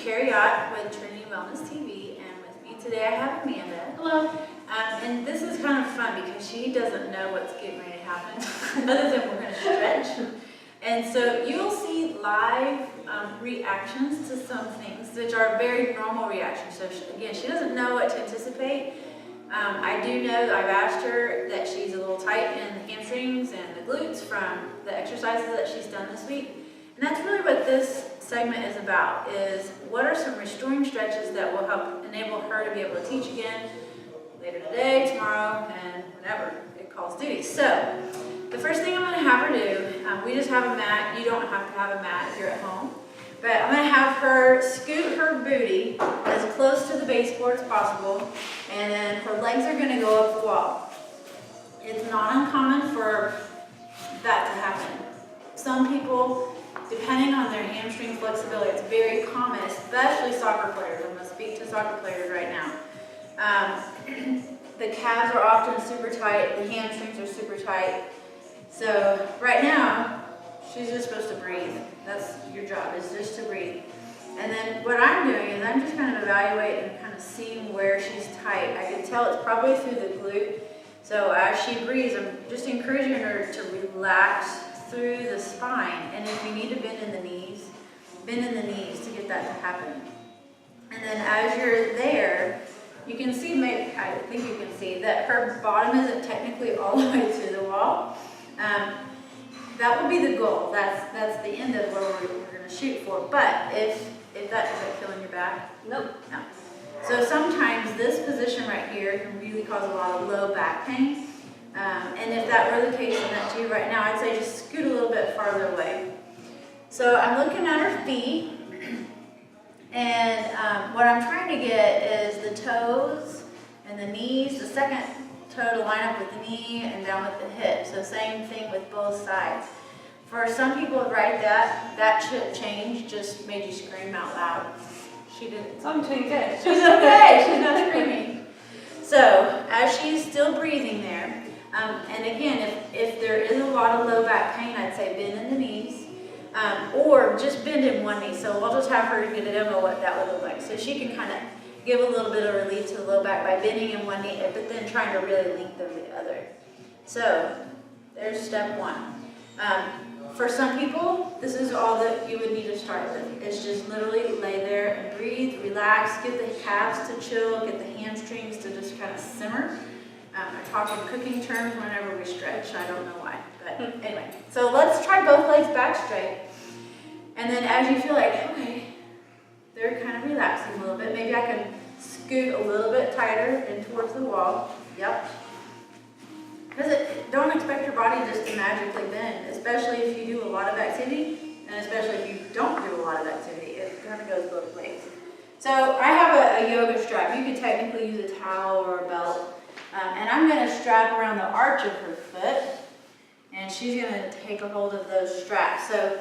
Carrie Ott with Trinity Wellness TV, and with me today I have Amanda. Hello. And this is kind of fun because she doesn't know what's getting ready to happen, other than we're going to stretch. And so you'll see live reactions to some things, which are very normal reactions. So again, she doesn't know what to anticipate. I do know I've asked her that she's a little tight in the hamstrings and the glutes from the exercises that she's done this week. And that's really what this segment is about, is what are some restoring stretches that will help enable her to be able to teach again later today, tomorrow, and whenever it calls duty. So the first thing I'm going to have her do, we just have a mat. You don't have to have a mat if you're at home. But I'm going to have her scoot her booty as close to the baseboard as possible, and then her legs are going to go up the wall. It's not uncommon for that to happen. Some people, depending on their hamstring flexibility, it's very common, especially soccer players. I'm going to speak to soccer players right now. The calves are often super tight, the hamstrings are super tight. So right now, she's just supposed to breathe. That's your job, is just to breathe. And then what I'm doing is I'm just kind of evaluating and kind of seeing where she's tight. I can tell it's probably through the glute. So as she breathes, I'm just encouraging her to relax through the spine. And if you need to bend in the knees to get that to happen. And then as you're there, you can see, maybe, I think you can see that her bottom isn't technically all the way to the wall. That will be the goal. That's the end of where we're going to shoot for. But if that isn't killing your back, Nope. no. So sometimes this position right here can really cause a lot of low back pain. And if that were the case, and that's you right now, I'd say just scoot a little bit farther away. So I'm looking at her feet, and what I'm trying to get is the toes and the knees, the second toe to line up with the knee and down with the hip. So same thing with both sides. For some people, right, that chip change just made you scream out loud. She didn't. I'm doing good. She's okay. She's not screaming. So as she's still breathing there, and again, if there is a lot of low back pain, I'd say bend in the knees, or just bend in one knee. So we'll just have her get a demo what that would look like. So she can kind of give a little bit of relief to the low back by bending in one knee, but then trying to really lengthen the other. So there's step one. For some people, this is all that you would need to start with. It's just literally lay there and breathe, relax, get the calves to chill, get the hamstrings to just kind of simmer. I talk in cooking terms whenever we stretch. I don't know why, but anyway. So let's try both legs back straight. And then as you feel like, okay, they're kind of relaxing a little bit. Maybe I can scoot a little bit tighter in towards the wall. Yep. Because don't expect your body just to magically bend, especially if you do a lot of activity, and especially if you don't do a lot of activity. It kind of goes both ways. So I have a yoga strap. You could technically use a towel or a belt. And I'm going to strap around the arch of her foot, and she's going to take a hold of those straps. So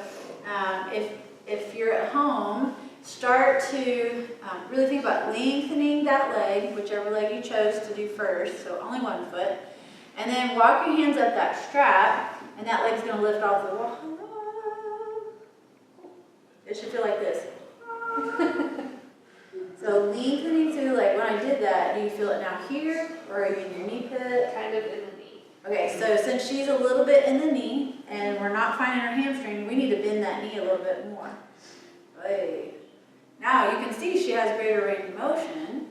if you're at home, start to really think about lengthening that leg, whichever leg you chose to do first, so only one foot. And then walk your hands up that strap, and that leg's going to lift off the wall. It should feel like this. So lengthening through, like when I did that, do you feel it now here, or in your knee pit? Kind of in the knee. Okay, so since she's a little bit in the knee, and we're not finding her hamstring, we need to bend that knee a little bit more. Hey. Now you can see she has greater range of motion.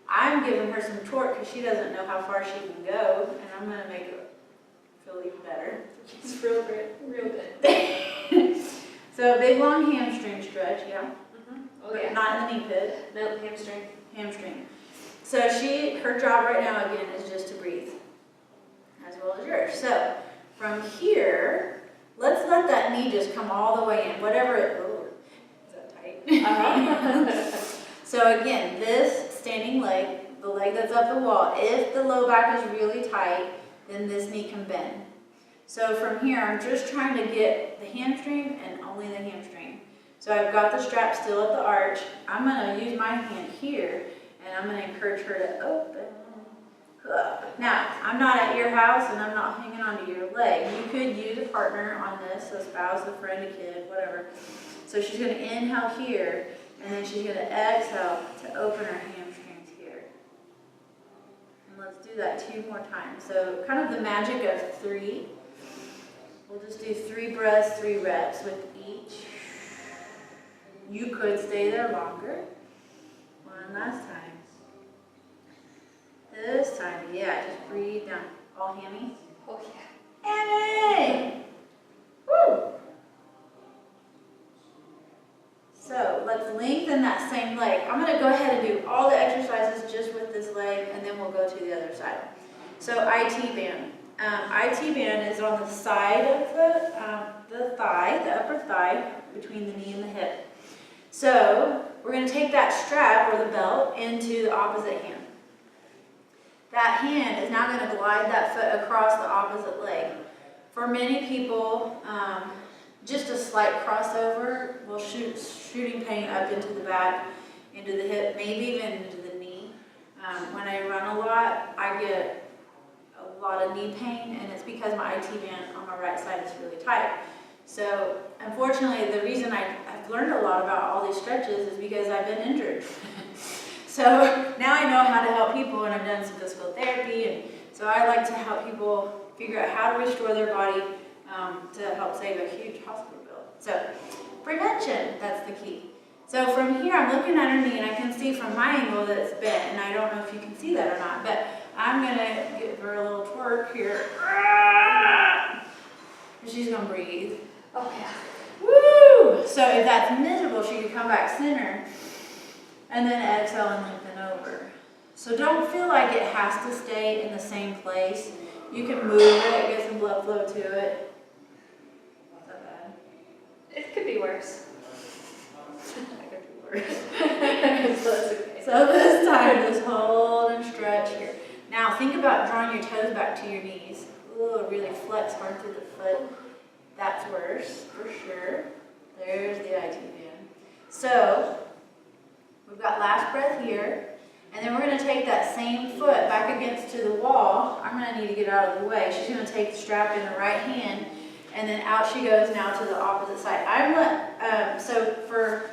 I'm giving her some torque because she doesn't know how far she can go, and I'm going to make it feel even better. It's real good. Real good. So a big long hamstring stretch, yeah? Oh yeah. Not in the knee pit. No, hamstring. Hamstring. So her job right now, again, is just to breathe, as well as yours. So from here, let's let that knee just come all the way in, whatever it, oh, is that tight? Uh-huh. So again, this standing leg, the leg that's up the wall, if the low back is really tight, then this knee can bend. So from here, I'm just trying to get the hamstring and only the hamstring. So I've got the strap still at the arch. I'm going to use my hand here, and I'm going to encourage her to open up. Now, I'm not at your house, and I'm not hanging onto your leg. You could use a partner on this, a spouse, a friend, a kid, whatever. So she's going to inhale here, And then she's going to exhale to open her hamstrings here. And let's do that 2 more times. So kind of the magic of 3. We'll just do 3 breaths, 3 reps with each. You could stay there longer. One last time. This time, yeah, just breathe down. All hammies? Oh, yeah. Hammy! Woo! So let's lengthen that same leg. I'm going to go ahead and do all the exercises just with this leg, and then we'll go to the other side. So IT band. IT band is on the side of the thigh, the upper thigh, between the knee and the hip. So we're going to take that strap or the belt into the opposite hand. That hand is now going to glide that foot across the opposite leg. For many people, just a slight crossover will shooting pain up into the back, into the hip, maybe even into the knee. When I run a lot, I get a lot of knee pain, and it's because my IT band on my right side is really tight. So unfortunately, the reason I've learned a lot about all these stretches is because I've been injured. So now I know how to help people, and I've done some physical therapy, and so I like to help people figure out how to restore their body to help save a huge hospital bill. So prevention, that's the key. So from here, I'm looking at her knee, and I can see from my angle that it's bent, and I don't know if you can see that or not, but I'm going to give her a little twerk here. She's going to breathe. Oh, yeah. Woo! So if that's miserable, she can come back center, and then exhale and lengthen over. So don't feel like it has to stay in the same place. You can move it, get some blood flow to it. Not that bad. It could be worse. That could be worse. So it's okay. So this time, just hold and stretch here. Now think about drawing your toes back to your knees. Ooh, really flex hard through the foot. That's worse, for sure. There's the IT band. So we've got last breath here. And then we're going to take that same foot back against to the wall. I'm going to need to get out of the way. She's going to take the strap in the right hand, and then out she goes now to the opposite side. So for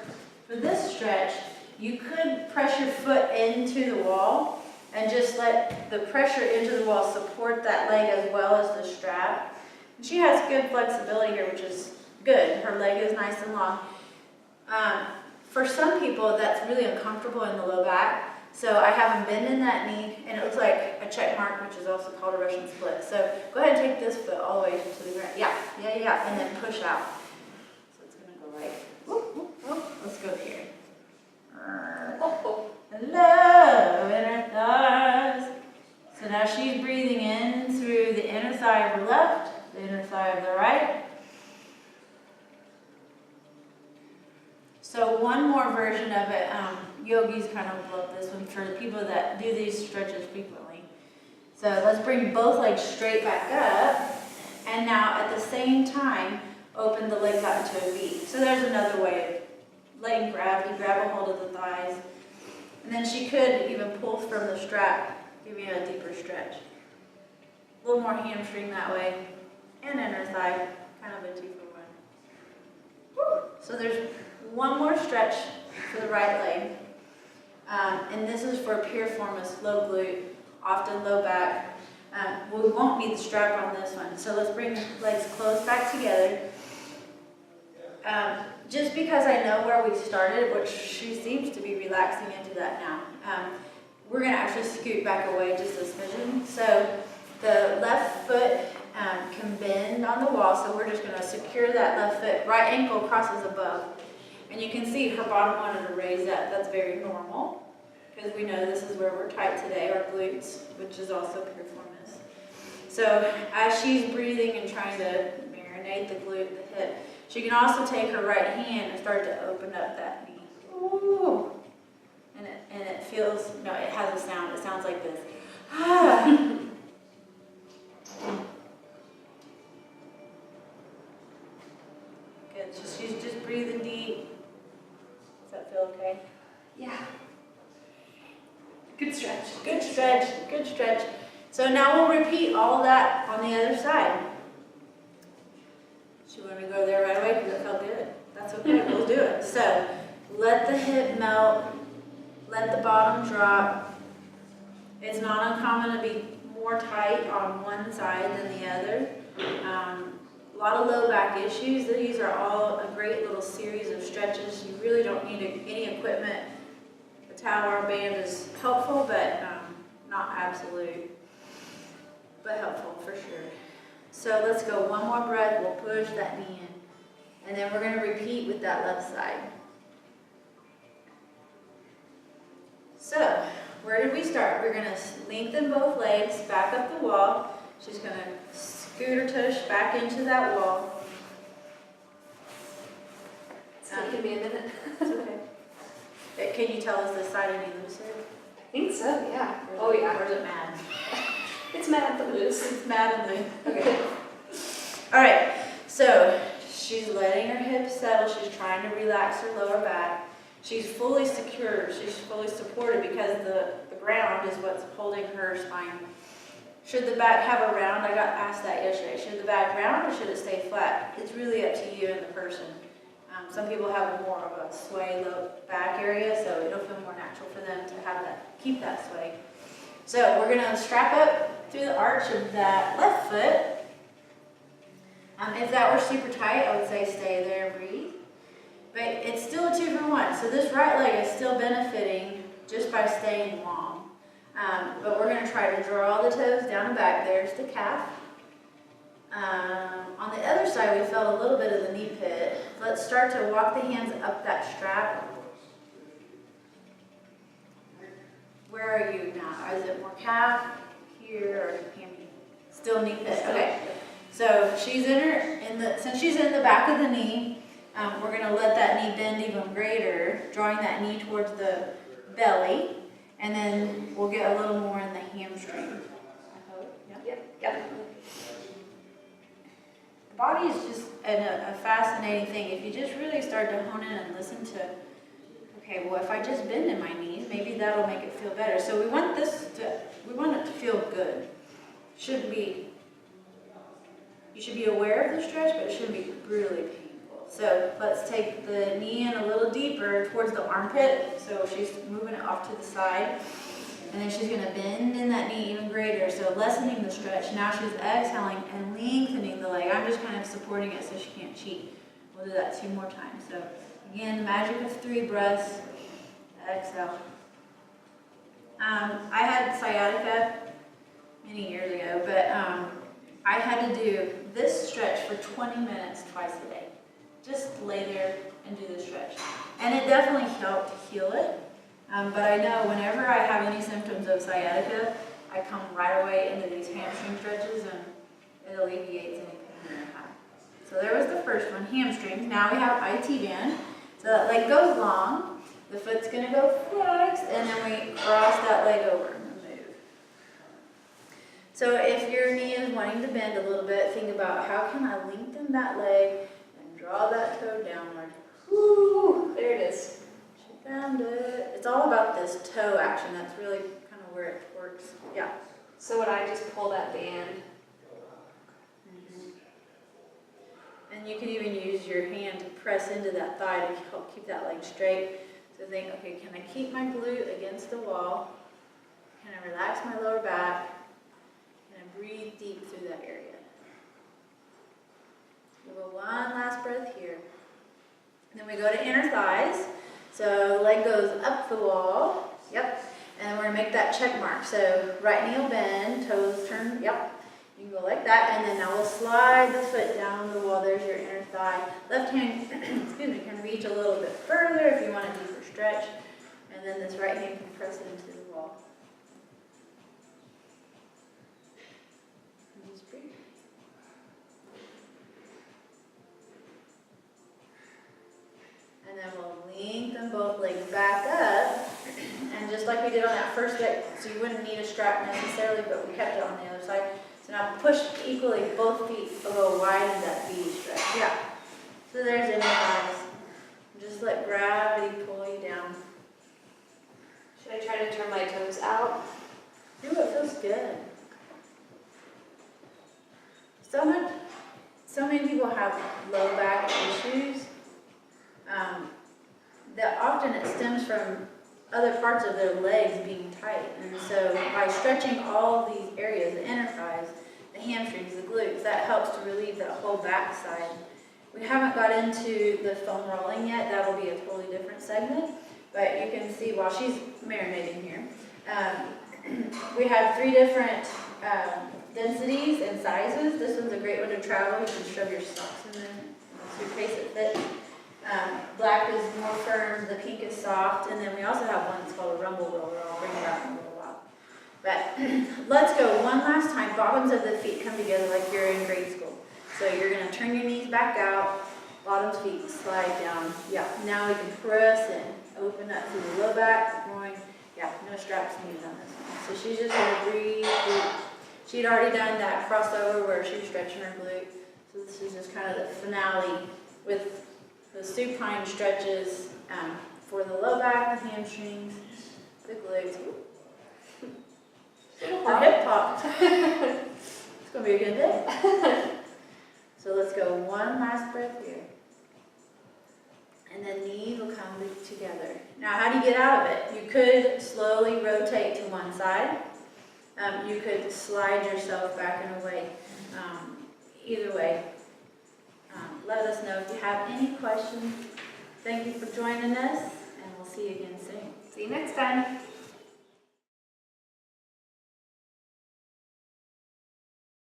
this stretch, you could press your foot into the wall and just let the pressure into the wall support that leg as well as the strap. And she has good flexibility here, which is good. Her leg is nice and long. For some people, that's really uncomfortable in the low back. So I have them bend in that knee, and it looks like a check mark, which is also called a Russian split. So go ahead and take this foot all the way to the ground. Yeah, and then push out. So it's going to go like, whoop, whoop, whoop. Let's go here. Hello, inner thighs. So now she's breathing in through the inner thigh of her left, the inner thigh of the right. So one more version of it, yogis kind of love this one for the people that do these stretches frequently. So let's bring both legs straight back up, and now at the same time, open the legs out into a V. So there's another way of letting gravity grab a hold of the thighs. And then she could even pull from the strap, give you a deeper stretch. A little more hamstring that way, and inner thigh, kind of a 2-for-1. Woo! So there's one more stretch for the right leg. And this is for piriformis, low glute, often low back. We won't need the strap on this one. So let's bring the legs close back together. Just because I know where we started, which she seems to be relaxing into that now, we're going to actually scoot back away just a smidgen. So the left foot can bend on the wall, so we're just going to secure that left foot. Right ankle crosses above. And you can see her bottom wanted to raise that. That's very normal, because we know this is where we're tight today, our glutes, which is also piriformis. So as she's breathing and trying to marinate the glute, the hip, she can also take her right hand and start to open up that knee. Ooh. And it feels, no, it has a sound. It sounds like this. Ah. Good. So she's just breathing deep. Does that feel okay? Yeah. Good stretch. Good stretch. Good stretch. So now we'll repeat all that on the other side. She wanted to go there right away because it felt good. That's okay. We'll do it. So let the hip melt, let the bottom drop. It's not uncommon to be more tight on one side than the other. A lot of low back issues. These are all a great little series of stretches. You really don't need any equipment. A towel or a band is helpful, but not absolute, but helpful for sure. So let's go one more breath. We'll push that knee in. And then we're going to repeat with that left side. So, where did we start? We're going to lengthen both legs, back up the wall. She's going to scoot her tush back into that wall. It's taking me a minute. It's okay. Can you tell us the side any looser? I think so, yeah. Oh, yeah. Or is it mad? It's mad but loose. It's mad and loose. Okay. All right. So she's letting her hips settle. She's trying to relax her lower back. She's fully secure. She's fully supported because the ground is what's holding her spine. Should the back have a round? I got asked that yesterday. Should the back round or should it stay flat? It's really up to you and the person. Some people have more of a sway low back area, so it'll feel more natural for them to have that, keep that sway. So we're going to strap up through the arch of that left foot. If that were super tight, I would say stay there and breathe. But it's still a 2-for-1. So this right leg is still benefiting just by staying long. But we're going to try to draw the toes down and back. There's the calf. On the other side, we felt a little bit of the knee pit. Let's start to walk the hands up that strap. Where are you now? Is it more calf, here, or hammy? Still knee pit. Okay. So she's since she's in the back of the knee, we're going to let that knee bend even greater, drawing that knee towards the belly, and then we'll get a little more in the hamstring. I hope. Yep. The body is just a fascinating thing. If you just really start to hone in and listen to, okay, well, if I just bend in my knees, maybe that'll make it feel better. So we want it to feel good. You should be aware of the stretch, but it shouldn't be brutally painful. So let's take the knee in a little deeper towards the armpit. So she's moving it off to the side. And then she's going to bend in that knee even greater. So lessening the stretch. Now she's exhaling and lengthening the leg. I'm just kind of supporting it so she can't cheat. We'll do that 2 more times. So again, the magic of 3 breaths. Exhale. I had sciatica many years ago, but I had to do this stretch for 20 minutes twice a day. Just lay there and do the stretch. And it definitely helped heal it. But I know whenever I have any symptoms of sciatica, I come right away into these hamstring stretches and it alleviates any pain that I have. So there was the first one, hamstrings. Now we have IT band. So that leg goes long, the foot's going to go flex, and then we cross that leg over and move. So if your knee is wanting to bend a little bit, think about how can I lengthen that leg and draw that toe downward. Woo! There it is. She found it. It's all about this toe action. That's really kind of where it works. Yeah. So would I just pull that band? And you can even use your hand to press into that thigh to help keep that leg straight. So think, okay, can I keep my glute against the wall? Can I relax my lower back? Can I breathe deep through that area? We'll go one last breath here. And then we go to inner thighs. So leg goes up the wall. Yep. And we're going to make that check mark. So right knee will bend, toes turn. Yep. You can go like that, and then now we'll slide the foot down the wall. There's your inner thigh. Left hand, excuse me, can reach a little bit further if you want a deeper stretch. And then this right hand can press it into the wall. And just breathe. And then we'll lengthen both legs back up. And just like we did on that first leg, so you wouldn't need a strap necessarily, but we kept it on the other side. So now push equally both feet a little wide in that V stretch. Yeah. So there's inner thighs. Just let gravity pull you down. Should I try to turn my toes out? Ooh, it feels good. So many people have low back issues. that often it stems from other parts of their legs being tight. And so by stretching all these areas, the inner thighs, the hamstrings, the glutes, that helps to relieve that whole back side. We haven't got into the foam rolling yet. That will be a totally different segment. But you can see while she's marinating here, we have 3 different densities and sizes. This one's a great one to travel. You can shove your socks in the suitcase, it fits. Black is more firm, the pink is soft, and then we also have one that's called a rumble roller. I'll bring it out in a little while. But let's go one last time. Bottoms of the feet come together like you're in grade school. So you're going to turn your knees back out, bottoms feet slide down. Yeah, now we can press in, open up through the low back, groin. Yeah, no straps needed on this one. So she's just going to breathe. She'd already done that crossover where she was stretching her glute. So this is just kind of the finale with the supine stretches for the low back, the hamstrings, the glutes. The hip popped. It's going to be a good day. So let's go one last breath here. And then knees will come together. Now, how do you get out of it? You could slowly rotate to one side. You could slide yourself back and away. Either way, let us know if you have any questions. Thank you for joining us, and we'll see you again soon. See you next time.